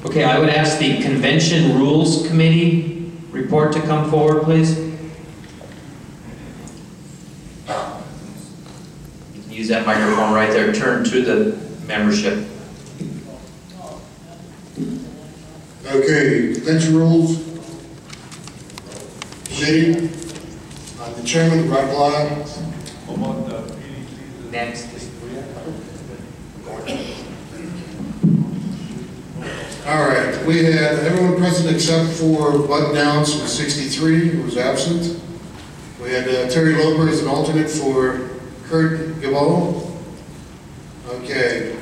Okay, I would ask the Convention Rules Committee report to come forward, please. You can use that microphone right there. Turn to the membership. Okay, Convention Rules Committee. The chairman, Rob Bly. Next. All right, we had everyone present except for Bud Downs from 63, who was absent. We had Terry Loper as an alternate for Kurt Gabon. Okay,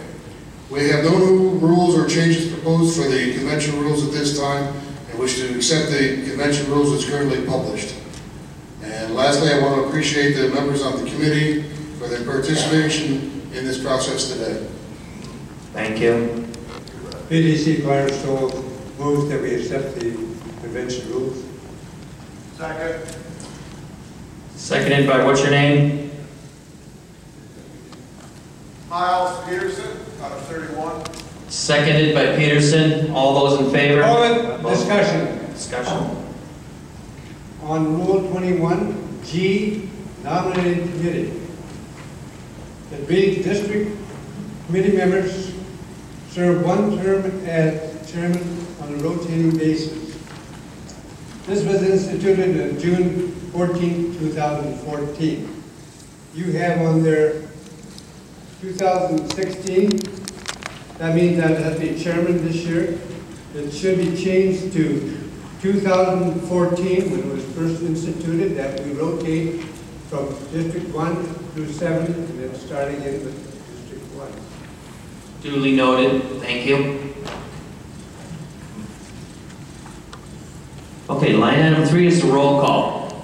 we have no new rules or changes proposed for the convention rules at this time, and wish to accept the convention rules as currently published. And lastly, I want to appreciate the members of the committee for their participation in this process today. Thank you. PDC Firestone moves that we accept the convention rules. Second. Seconded by what's your name? Miles Peterson, out of 31. Seconded by Peterson. All those in favor? Discussion. Discussion. On Rule 21G, nominating committee. The big district committee members serve one term as chairman on a rotating basis. This was instituted on June 14, 2014. You have on there 2016. That means that has to be chairman this year. It should be changed to 2014, when it was first instituted, that we rotate from District 1 through 7, and then start again with District 1. Duly noted. Thank you. Okay, line item 3 is the roll call.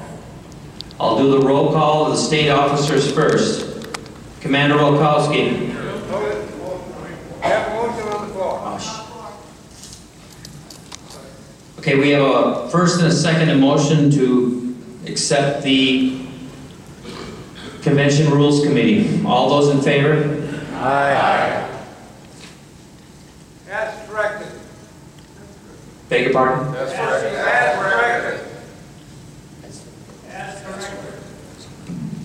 I'll do the roll call of the state officers first. Commander Wolkowski. Okay, we have a first and a second motion to accept the Convention Rules Committee. All those in favor? Aye. As corrected. Beg your pardon? As corrected. As corrected.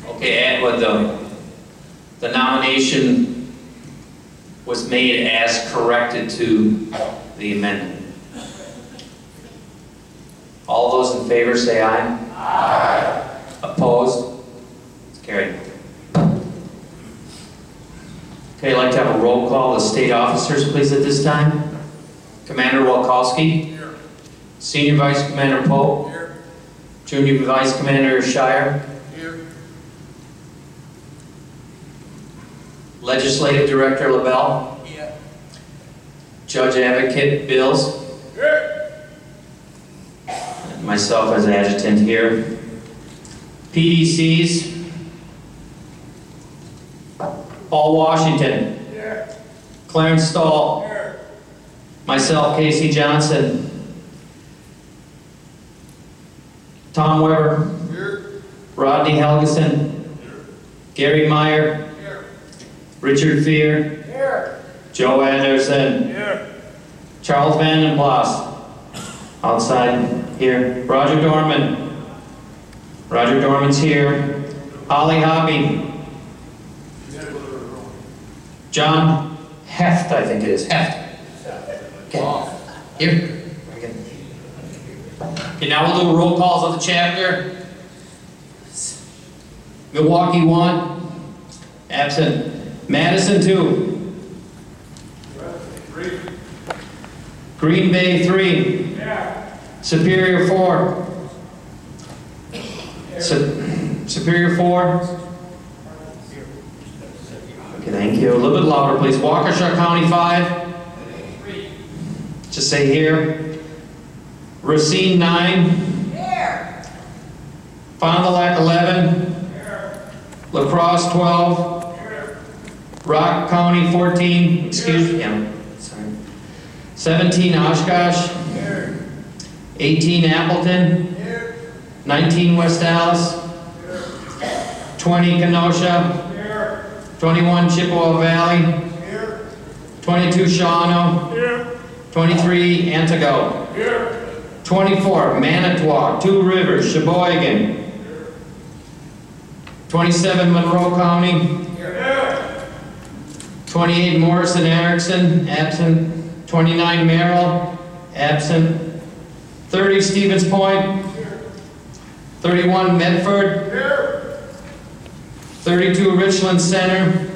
Okay, and with the nomination was made as corrected to the amendment. All those in favor say aye. Aye. Opposed? It's carried. Okay, I'd like to have a roll call of the state officers, please, at this time. Commander Wolkowski. Here. Senior Vice Commander Pope. Here. Junior Vice Commander Shire. Here. Legislative Director LaBelle. Here. Judge Advocate Bills. Here. And myself as adjutant here. PDCs. Paul Washington. Here. Clarence Stahl. Here. Myself, Casey Johnson. Tom Weber. Here. Rodney Helgeson. Here. Gary Meyer. Here. Richard Fear. Here. Joe Anderson. Here. Charles Van den Plas. Outside here. Roger Dorman. Roger Dorman's here. Holly Hobby. John Heft, I think it is. Heft. Okay. Here. Okay, now we'll do roll calls of the chapter. Milwaukee 1. Absent. Madison 2. Green Bay 3. Yeah. Superior 4. Superior 4. Okay, thank you. A little bit louder, please. Waukesha County 5. Just say here. Racine 9. Here. Fond du Lac 11. Here. La Crosse 12. Here. Rock County 14. Excuse me. Yeah, sorry. 17 Oshkosh. Here. 18 Appleton. Here. 19 West Allis. Here. 20 Kenosha. Here. 21 Chippewa Valley. Here. 22 Shawano. Here. 23, Antigo. Here. 24, Manitowoc, Two Rivers, Sheboygan. 27, Monroe County. Here. 28, Morrison Erickson, absent. 29, Merrill, absent. 30, Stevens Point. 31, Medford. Here. 32, Richland Center,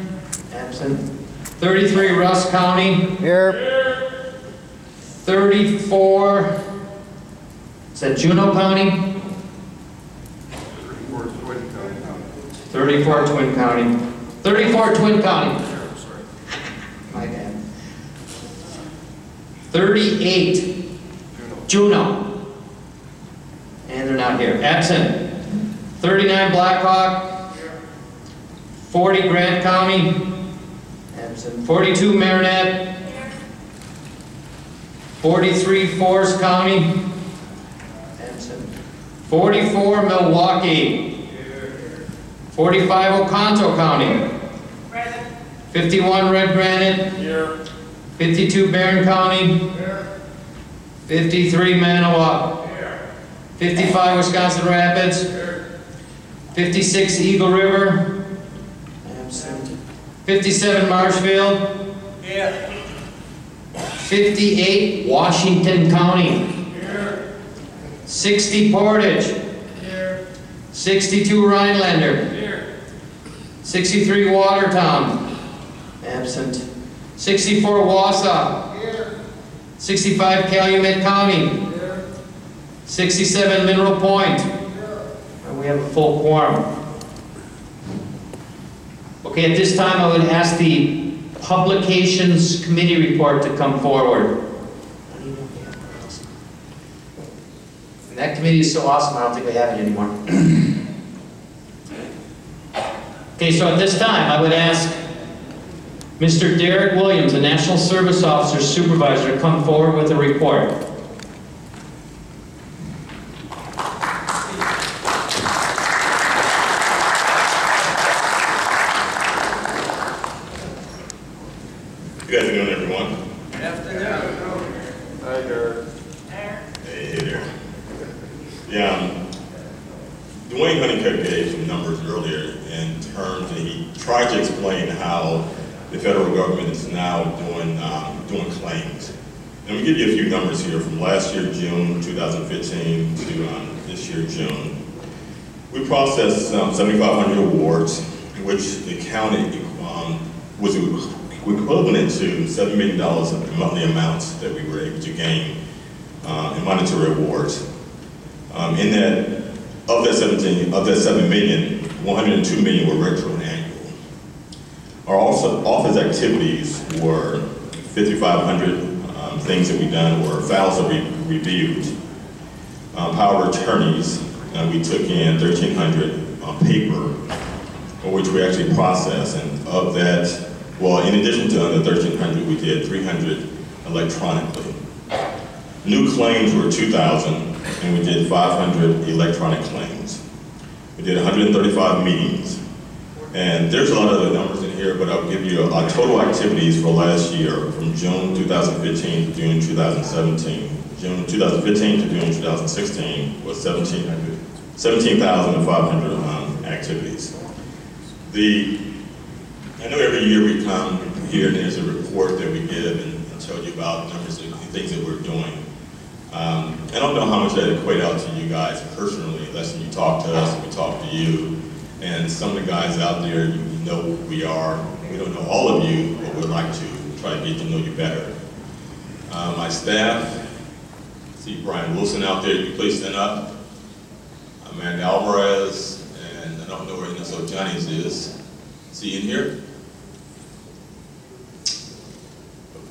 absent. 33, Russ County. Here. 34, is that Juneau County? 34, Twin County. 34, Twin County. My bad. 38, Juneau. And they're not here. Absent. 39, Blackhawk. 40, Grant County. Absent. 42, Marinette. 43, Forest County. Absent. 44, Milwaukee. 45, Oconto County. Present. 51, Red Granite. Here. 52, Barron County. Here. 53, Manawa. Here. 55, Wisconsin Rapids. Here. 56, Eagle River. Absent. 57, Marshfield. Here. 58, Washington County. Here. 60, Portage. Here. 62, Rhinelander. Here. 63, Watertown. Absent. 64, Wausau. Here. 65, Calumet County. Here. 67, Mineral Point. And we have a full quorum. Okay, at this time I would ask the Publications Committee report to come forward. And that committee is so awesome, I don't think we have it anymore. Okay, so at this time I would ask Mr. Derek Williams, the National Service Officer Supervisor, to come forward with a report. Good afternoon, everyone. Afternoon. Hi, Derek. Hey there. Yeah, Dwayne Honeycutt gave some numbers earlier in terms, and he tried to explain how the federal government is now doing claims. And we give you a few numbers here from last year, June 2015 to this year, June. We processed 7,500 awards, which accounted was equivalent to $7 million of monthly amounts that we were able to gain in monetary awards. In that, of that 7 million, 102 million were retro and annual. Our office activities were 5,500 things that we done, or files that we reviewed. Power of attorneys, we took in 1,300 on paper, which we actually processed, and of that, well, in addition to the 1,300, we did 300 electronically. New claims were 2,000, and we did 500 electronic claims. We did 135 meetings. And there's a lot of other numbers in here, but I'll give you our total activities for last year, from June 2015 to June 2017. June 2015 to June 2016 was 17,500 activities. I know every year we come here and there's a report that we give and tell you about numbers and things that we're doing. I don't know how much that equate out to you guys personally, unless you talk to us and we talk to you. And some of the guys out there, you know who we are. We don't know all of you, but we'd like to try to get to know you better. My staff, see Brian Wilson out there, you please stand up. Amanda Alvarez, and I don't know where NSO Johnny's is. Is he in here?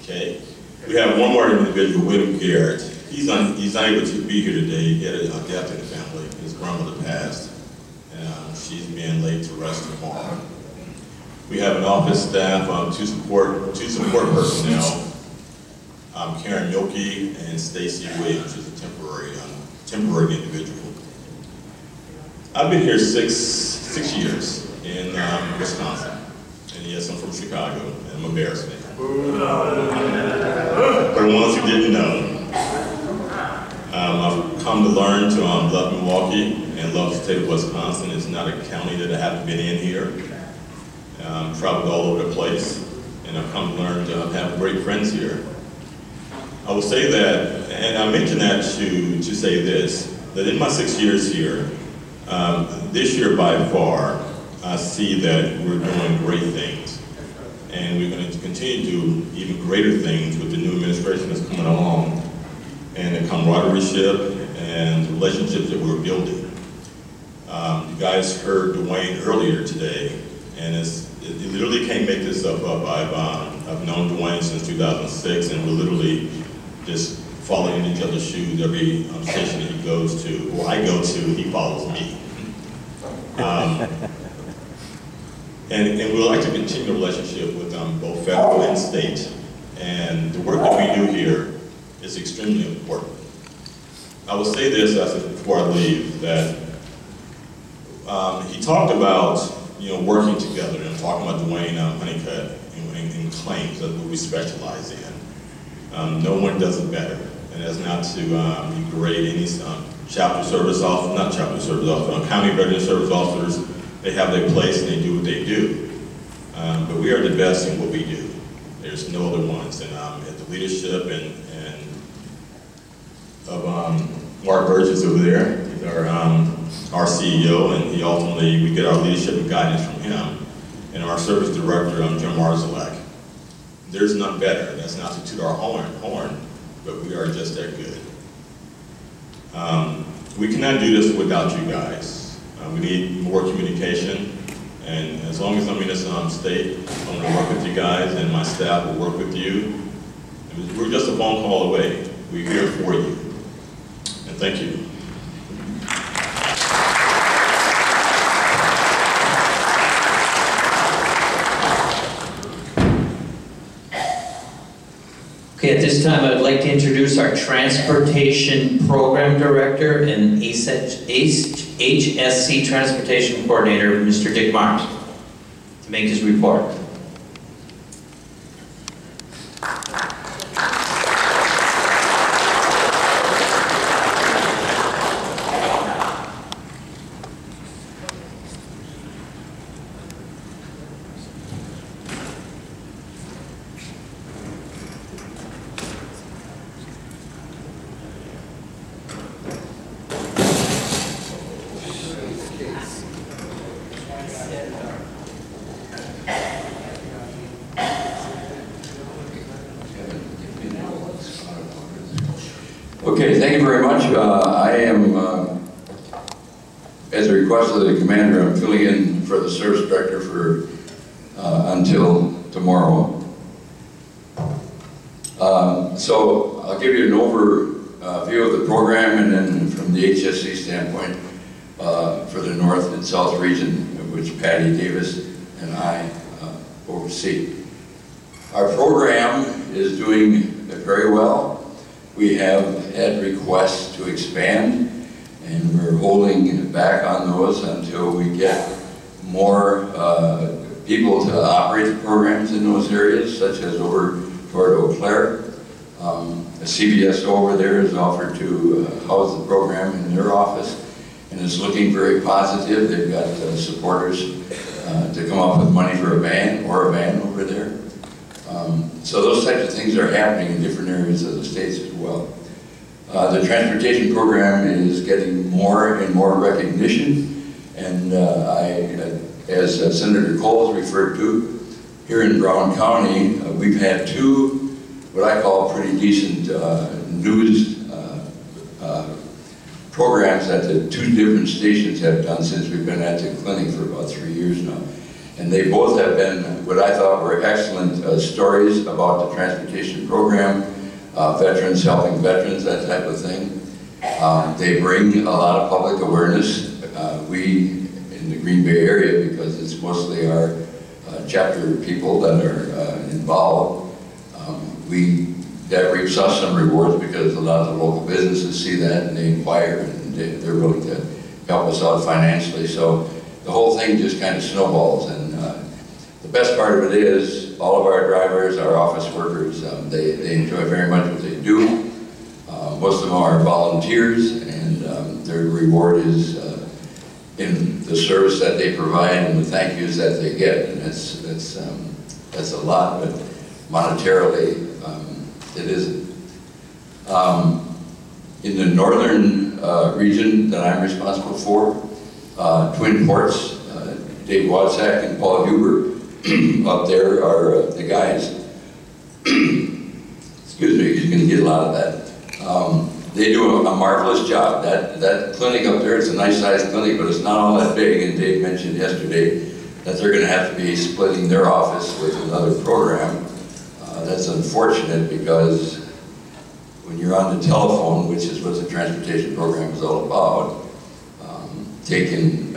Okay. We have one more individual, William Garrett. He's unable to be here today. He had a death in the family. His grandmother passed. She's being laid to rest tomorrow. We have an office staff, two support personnel. Karen Milkey and Stacy Williams, who's a temporary individual. I've been here six years in Wisconsin, and yes, I'm from Chicago, and I'm a Bears fan. But the ones who didn't know, I've come to learn to love Milwaukee and love the state of Wisconsin. It's not a county that I haven't been in here. Traveled all over the place, and I've come to learn to have great friends here. I will say that, and I mention that to say this, that in my 6 years here, this year by far, I see that we're doing great things. And we're going to continue to do even greater things with the new administration that's coming along, and the camaraderie and the relationships that we're building. You guys heard Dwayne earlier today, and you literally can't make this stuff up. I've known Dwayne since 2006, and we're literally just following in each other's shoes. Every station that he goes to, or I go to, he follows me. And we'd like to continue the relationship with both federal and state. And the work that we do here is extremely important. I will say this before I leave, that he talked about working together, and talking about Dwayne Honeycutt in claims. That's what we specialize in. No one does it better, and that's not to degrade any chapter service officers, not chapter service officers, county veteran service officers. They have their place and they do what they do. But we are the best in what we do. There's no other ones. And at the leadership of Mark Burgess over there, he's our CEO, and we get our leadership and guidance from him. And our service director, Jim Marzalek. There's none better. That's not to toot our horn, but we are just that good. We cannot do this without you guys. We need more communication, and as long as I'm in this state, I'm going to work with you guys, and my staff will work with you. We're just a phone call away. We're here for you. And thank you. Okay, at this time, I'd like to introduce our Transportation Program Director and HSC Transportation Coordinator, Mr. Dick Marks, to make his report. Okay, thank you very much. I am, as a request of the commander, I'm filling in for the service director for until tomorrow. So I'll give you an overview of the program, and then from the HSC standpoint for the North and South region, which Patty Davis and I oversee. Our program is doing very well. We have had requests to expand, and we're holding back on those until we get more people to operate the programs in those areas, such as over toward Eau Claire. A CVS over there has offered to house the program in their office, and it's looking very positive. They've got supporters to come up with money for a van over there. So those types of things are happening in different areas of the states as well. The transportation program is getting more and more recognition, and as Senator Cole referred to, here in Brown County, we've had two, what I call pretty decent news programs that the two different stations have done since we've been at the clinic for about 3 years now. And they both have been what I thought were excellent stories about the transportation program, veterans helping veterans, that type of thing. They bring a lot of public awareness. We, in the Green Bay area, because it's mostly our chapter people that are involved, that reaps us some rewards because a lot of the local businesses see that and they inquire, and they're willing to help us out financially. So the whole thing just kind of snowballs, and the best part of it is all of our drivers, our office workers, they enjoy very much what they do. Most of them are volunteers, and their reward is in the service that they provide and the thank yous that they get, and that's a lot, but monetarily it isn't. In the northern region that I'm responsible for, Twin Ports, Dave Wadsack and Paul Huber up there are the guys. Excuse me, you're going to get a lot of that. They do a marvelous job. That clinic up there, it's a nice sized clinic, but it's not all that big, and Dave mentioned yesterday that they're going to have to be splitting their office with another program. That's unfortunate because when you're on the telephone, which is what the transportation program is all about, taking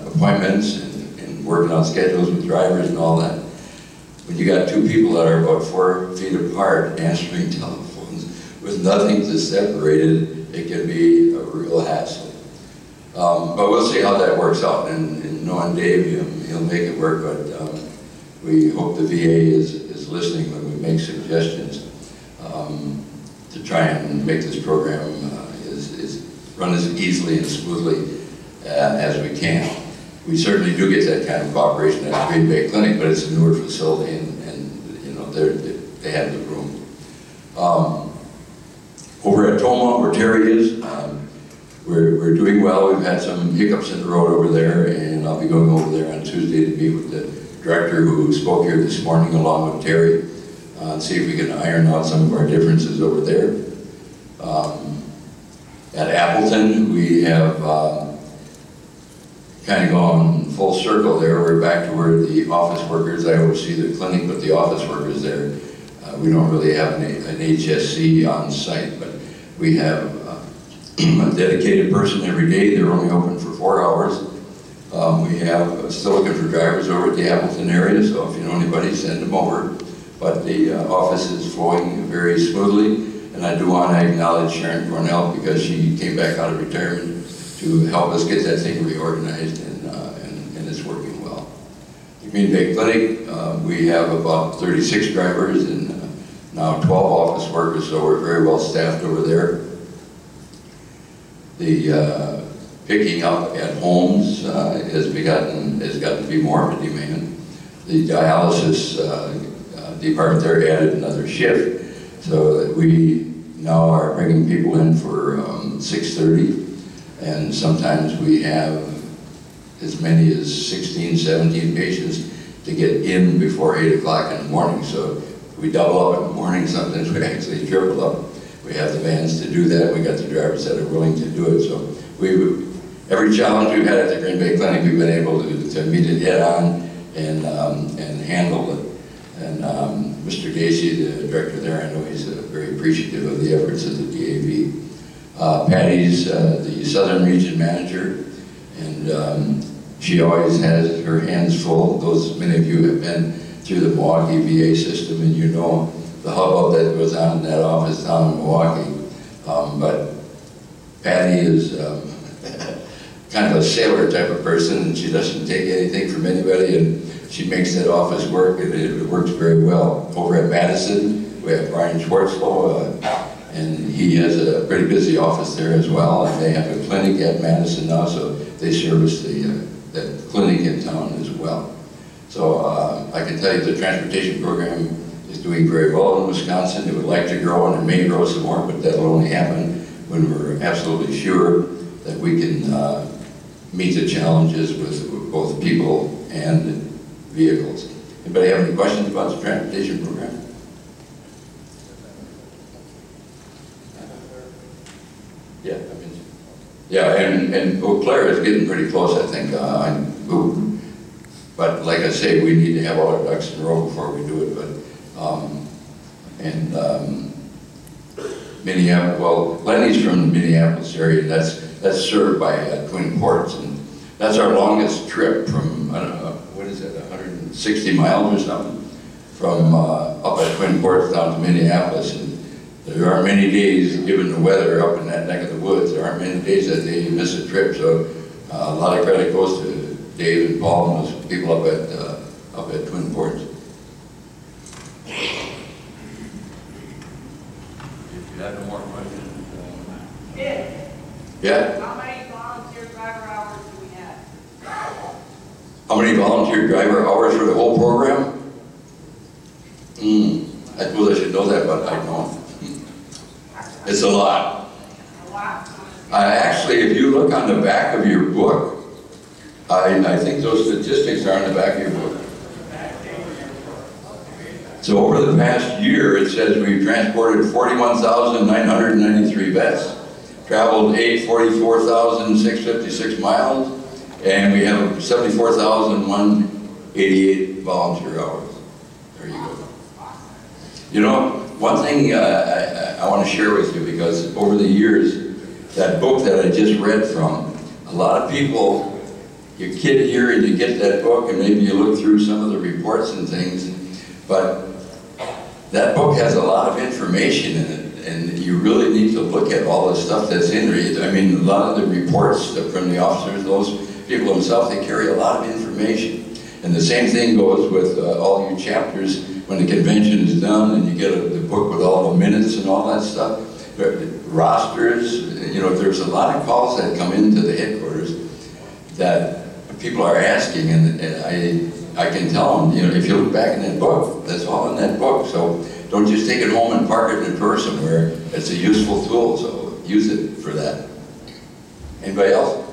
appointments and working on schedules with drivers and all that, when you got two people that are about 4 feet apart answering telephones with nothing to separate it can be a real hassle. But we'll see how that works out, and knowing Dave, he'll make it work, but we hope the VA is listening when we make suggestions to try and make this program run as easily and smoothly as we can. We certainly do get that kind of cooperation at the Green Bay Clinic, but it's a newer facility, and you know they have the room. Over at Toma, where Terry is, we're doing well. We've had some hiccups in the road over there, and I'll be going over there on Tuesday to meet with the director who spoke here this morning along with Terry, and see if we can iron out some of our differences over there. At Appleton, we have kind of gone full circle there. We're back to where the office workers, I oversee the clinic, but the office workers there, we don't really have an HSC on site, but we have a dedicated person every day. They're only open for 4 hours. We have still looking for drivers over at the Appleton area, so if you know anybody, send them over. But the office is flowing very smoothly, and I do want to acknowledge Sharon Cornell because she came back out of retirement to help us get that thing reorganized, and it's working well. The Green Bay Clinic, we have about 36 drivers and now 12 office workers, so we're very well staffed over there. The picking up at homes has gotten to be more of a demand. The dialysis department there added another shift, so that we now are bringing people in for 6:30, and sometimes we have as many as 16, 17 patients to get in before 8 o'clock in the morning. So we double up in the morning, sometimes we actually triple up. We have the vans to do that. We got the drivers that are willing to do it. So every challenge we've had at the Green Bay Clinic, we've been able to meet it head on and handle it. And Mr. Gacy, the director there, I know he's very appreciative of the efforts of the DAV. Patty's the Southern Region Manager, and she always has her hands full. Many of you have been through the Milwaukee VA system, and you know the hubbub that goes on in that office down in Milwaukee. But Patty is kind of a sailor type of person, and she doesn't take anything from anybody, and she makes that office work, and it works very well. Over at Madison, we have Brian Schwartzlow, and he has a pretty busy office there as well, and they have a clinic at Madison now, so they service the clinic in town as well. So I can tell you the transportation program is doing very well in Wisconsin. It would like to grow, and it may grow some more, but that will only happen when we're absolutely sure that we can meet the challenges with both people and vehicles. Anybody have any questions about the transportation program? Yeah, and Eau Claire is getting pretty close, I think. But like I say, we need to have all our ducks in a row before we do it. But Minneapolis, well, Lenny's from the Minneapolis area. That's served by Twin Ports, and that's our longest trip from, I don't know, what is it, 160 miles or something, from up at Twin Ports down to Minneapolis. And there aren't many days, given the weather up in that neck of the woods, there aren't many days that they miss a trip. So a lot of credit goes to Dave and Paul and those people up at Twin Ports. you have no more questions? Kid, Yeah? how many volunteer driver hours do we have? How many volunteer driver hours for the whole program? I suppose I should know that, but I don't. It's a lot. A lot. Actually, if you look on the back of your book, I think those statistics are on the back of your book. So over the past year, it says we've transported 41,993 vets, traveled 844,656 miles, and we have 74,188 volunteer hours. There you go. You know, one thing I want to share with you, because over the years, that book that I just read from, a lot of people, you get here and you get that book and maybe you look through some of the reports and things, but that book has a lot of information in it, and you really need to look at all the stuff that's in it. I mean, a lot of the reports from the officers, those people themselves, they carry a lot of information. And the same thing goes with all your chapters when the convention is done and you get the book with all the minutes and all that stuff. Rosters, you know, there's a lot of calls that come into the headquarters that people are asking, and I can tell them, you know, if you look back in that book, that's all in that book. So don't just take it home and park it in person where it's a useful tool, so use it for that. Anybody else?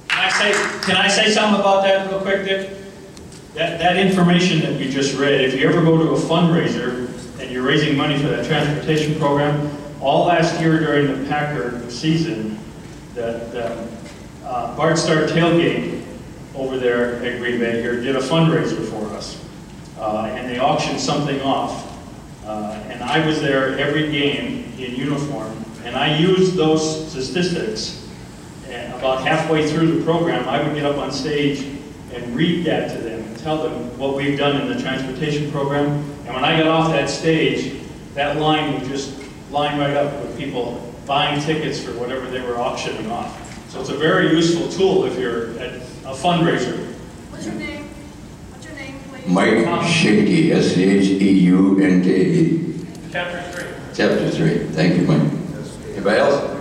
Can I say something about that real quick, Dick? That information that you just read, if you ever go to a fundraiser and you're raising money for that transportation program, all last year during the Packer season, the Bart Star Tailgate over there at Green Bay here did a fundraiser for us. And they auctioned something off. And I was there every game in uniform, and I used those statistics. And about halfway through the program, I would get up on stage and read that to them and tell them what we've done in the transportation program. And when I got off that stage, that line would just line right up with people buying tickets for whatever they were auctioning off. So it's a very useful tool if you're at a fundraiser. What's your name? What's your name, please? Mike Shakey, S-C-H-E-U-N-K-E. Chapter 3. Chapter 3. Thank you, Mike. Anybody else?